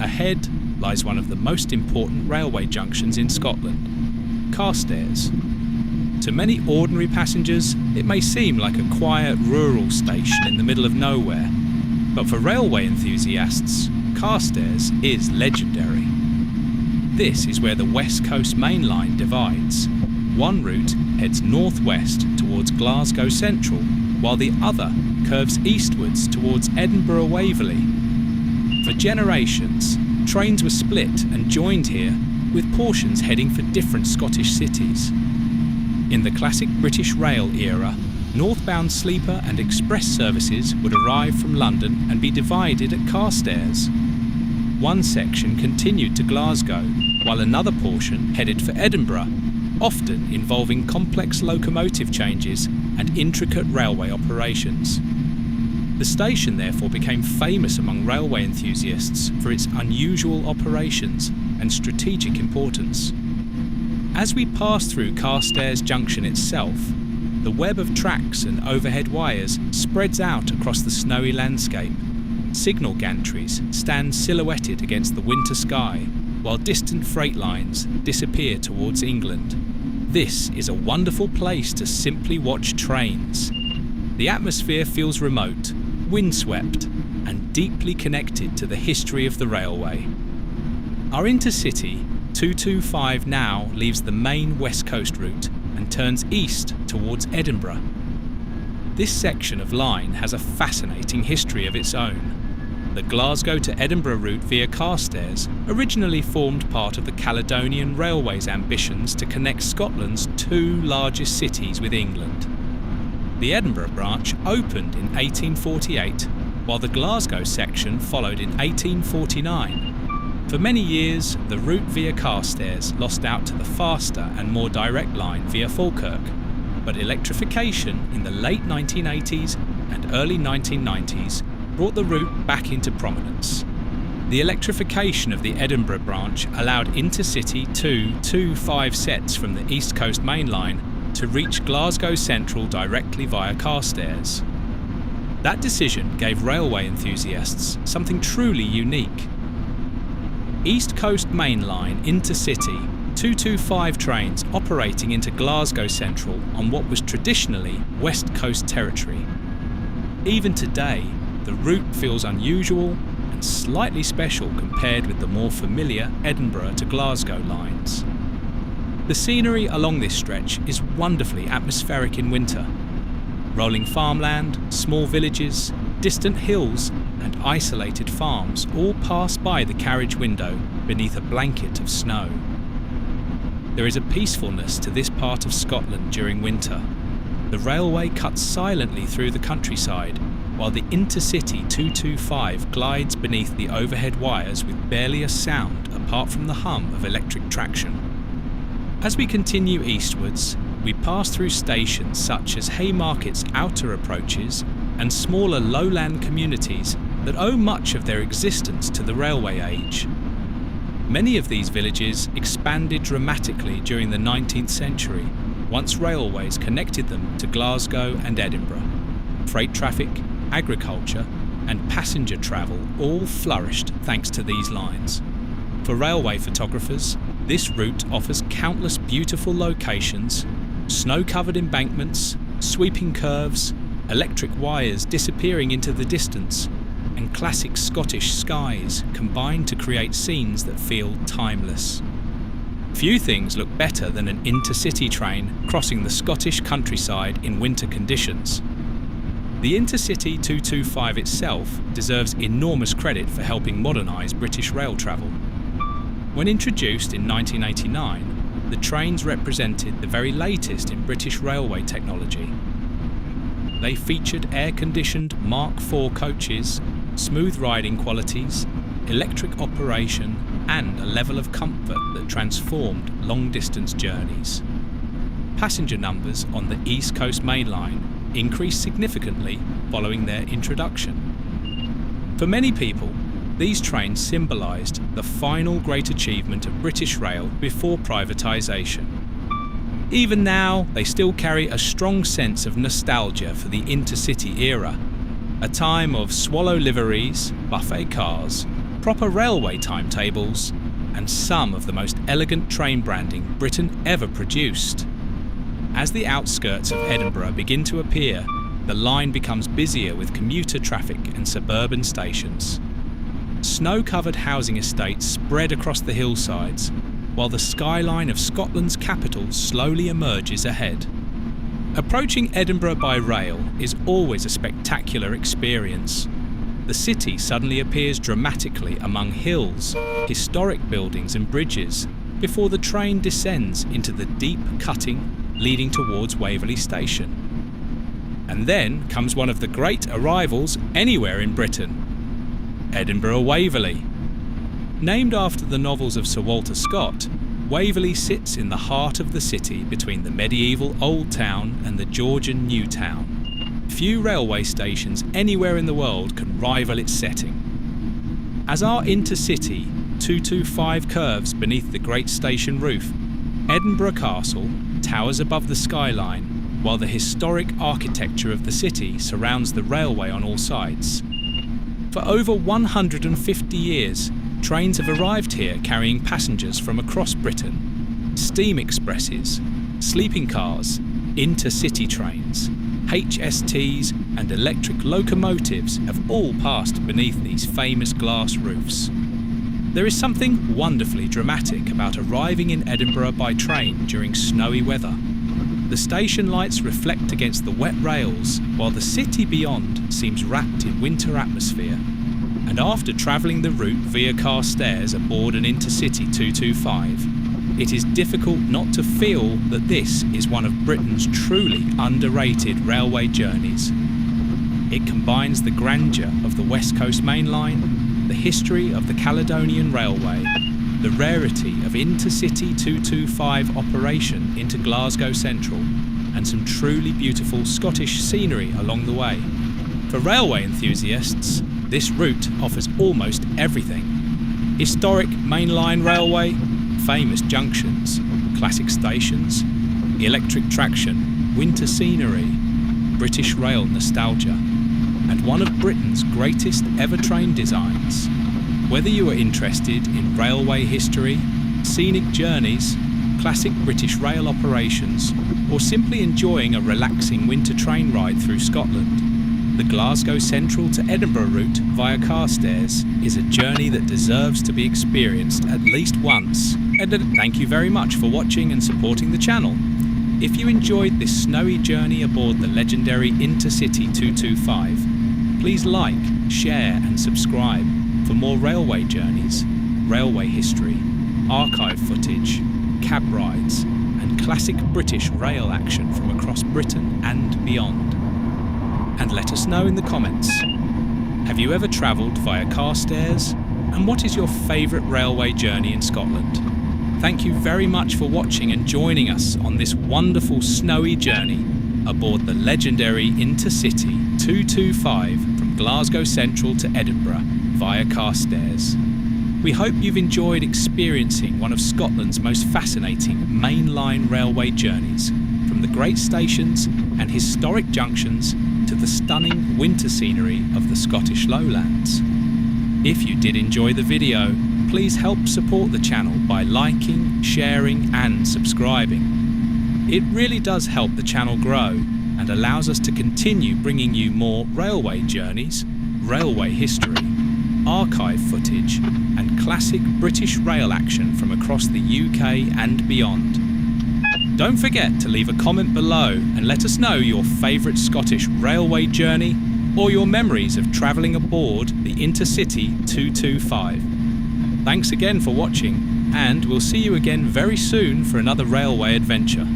Ahead lies one of the most important railway junctions in Scotland, Carstairs. To many ordinary passengers, it may seem like a quiet rural station in the middle of nowhere, but for railway enthusiasts, Carstairs is legendary. This is where the West Coast Main Line divides. One route heads northwest towards Glasgow Central, while the other curves eastwards towards Edinburgh Waverley. For generations, trains were split and joined here, with portions heading for different Scottish cities. In the classic British Rail era, northbound sleeper and express services would arrive from London and be divided at Carstairs. One section continued to Glasgow, while another portion headed for Edinburgh, often involving complex locomotive changes and intricate railway operations. The station therefore became famous among railway enthusiasts for its unusual operations and strategic importance. As we pass through Carstairs Junction itself, the web of tracks and overhead wires spreads out across the snowy landscape. Signal gantries stand silhouetted against the winter sky, while distant freight lines disappear towards England. This is a wonderful place to simply watch trains. The atmosphere feels remote, windswept, and deeply connected to the history of the railway. Our InterCity 225 now leaves the main West Coast route and turns east towards Edinburgh. This section of line has a fascinating history of its own. The Glasgow to Edinburgh route via Carstairs originally formed part of the Caledonian Railway's ambitions to connect Scotland's two largest cities with England. The Edinburgh branch opened in 1848, while the Glasgow section followed in 1849. For many years, the route via Carstairs lost out to the faster and more direct line via Falkirk, but electrification in the late 1980s and early 1990s brought the route back into prominence. The electrification of the Edinburgh branch allowed InterCity 225 sets from the East Coast Main Line to reach Glasgow Central directly via Carstairs. That decision gave railway enthusiasts something truly unique. East Coast Main Line InterCity 225 trains operating into Glasgow Central on what was traditionally West Coast territory. Even today, the route feels unusual and slightly special compared with the more familiar Edinburgh to Glasgow lines. The scenery along this stretch is wonderfully atmospheric in winter. Rolling farmland, small villages, distant hills and isolated farms all pass by the carriage window beneath a blanket of snow. There is a peacefulness to this part of Scotland during winter. The railway cuts silently through the countryside, while the InterCity 225 glides beneath the overhead wires with barely a sound apart from the hum of electric traction. As we continue eastwards, we pass through stations such as Haymarket's outer approaches and smaller lowland communities that owe much of their existence to the railway age. Many of these villages expanded dramatically during the 19th century, once railways connected them to Glasgow and Edinburgh. Freight traffic, agriculture, and passenger travel all flourished thanks to these lines. For railway photographers, this route offers countless beautiful locations, snow-covered embankments, sweeping curves, electric wires disappearing into the distance, and classic Scottish skies combine to create scenes that feel timeless. Few things look better than an InterCity train crossing the Scottish countryside in winter conditions. The InterCity 225 itself deserves enormous credit for helping modernise British rail travel. When introduced in 1989, the trains represented the very latest in British railway technology. They featured air-conditioned Mark IV coaches, smooth riding qualities, electric operation, and a level of comfort that transformed long-distance journeys. Passenger numbers on the East Coast Main Line increased significantly following their introduction. For many people, these trains symbolised the final great achievement of British rail before privatisation. Even now, they still carry a strong sense of nostalgia for the InterCity era, a time of swallow liveries, buffet cars, proper railway timetables, and some of the most elegant train branding Britain ever produced. As the outskirts of Edinburgh begin to appear, the line becomes busier with commuter traffic and suburban stations. Snow-covered housing estates spread across the hillsides, while the skyline of Scotland's capital slowly emerges ahead. Approaching Edinburgh by rail is always a spectacular experience. The city suddenly appears dramatically among hills, historic buildings and bridges, before the train descends into the deep cutting leading towards Waverley Station. And then comes one of the great arrivals anywhere in Britain, Edinburgh Waverley. Named after the novels of Sir Walter Scott, Waverley sits in the heart of the city between the medieval Old Town and the Georgian New Town. Few railway stations anywhere in the world can rival its setting. As our InterCity 225 curves beneath the great station roof, Edinburgh Castle towers above the skyline, while the historic architecture of the city surrounds the railway on all sides. For over 150 years, trains have arrived here carrying passengers from across Britain. Steam expresses, sleeping cars, intercity trains, HSTs and electric locomotives have all passed beneath these famous glass roofs. There is something wonderfully dramatic about arriving in Edinburgh by train during snowy weather. The station lights reflect against the wet rails, while the city beyond seems wrapped in winter atmosphere. And after travelling the route via Carstairs aboard an InterCity 225, it is difficult not to feel that this is one of Britain's truly underrated railway journeys. It combines the grandeur of the West Coast Main Line, the history of the Caledonian Railway, the rarity of InterCity 225 operation into Glasgow Central, and some truly beautiful Scottish scenery along the way. For railway enthusiasts, this route offers almost everything. Historic mainline railway, famous junctions, classic stations, electric traction, winter scenery, British rail nostalgia, and one of Britain's greatest ever train designs. Whether you are interested in railway history, scenic journeys, classic British rail operations, or simply enjoying a relaxing winter train ride through Scotland, the Glasgow Central to Edinburgh route via Carstairs is a journey that deserves to be experienced at least once. And thank you very much for watching and supporting the channel. If you enjoyed this snowy journey aboard the legendary InterCity 225, please like, share and subscribe for more railway journeys, railway history, archive footage, cab rides and classic British rail action from across Britain and beyond. And let us know in the comments, have you ever travelled via Carstairs, and what is your favourite railway journey in Scotland? Thank you very much for watching and joining us on this wonderful snowy journey aboard the legendary InterCity 225 from Glasgow Central to Edinburgh via Carstairs. We hope you've enjoyed experiencing one of Scotland's most fascinating mainline railway journeys, from the great stations and historic junctions to the stunning winter scenery of the Scottish lowlands. If you did enjoy the video, please help support the channel by liking, sharing and subscribing. It really does help the channel grow and allows us to continue bringing you more railway journeys, railway history, archive footage and classic British rail action from across the UK and beyond. Don't forget to leave a comment below and let us know your favourite Scottish railway journey or your memories of travelling aboard the InterCity 225. Thanks again for watching, and we'll see you again very soon for another railway adventure.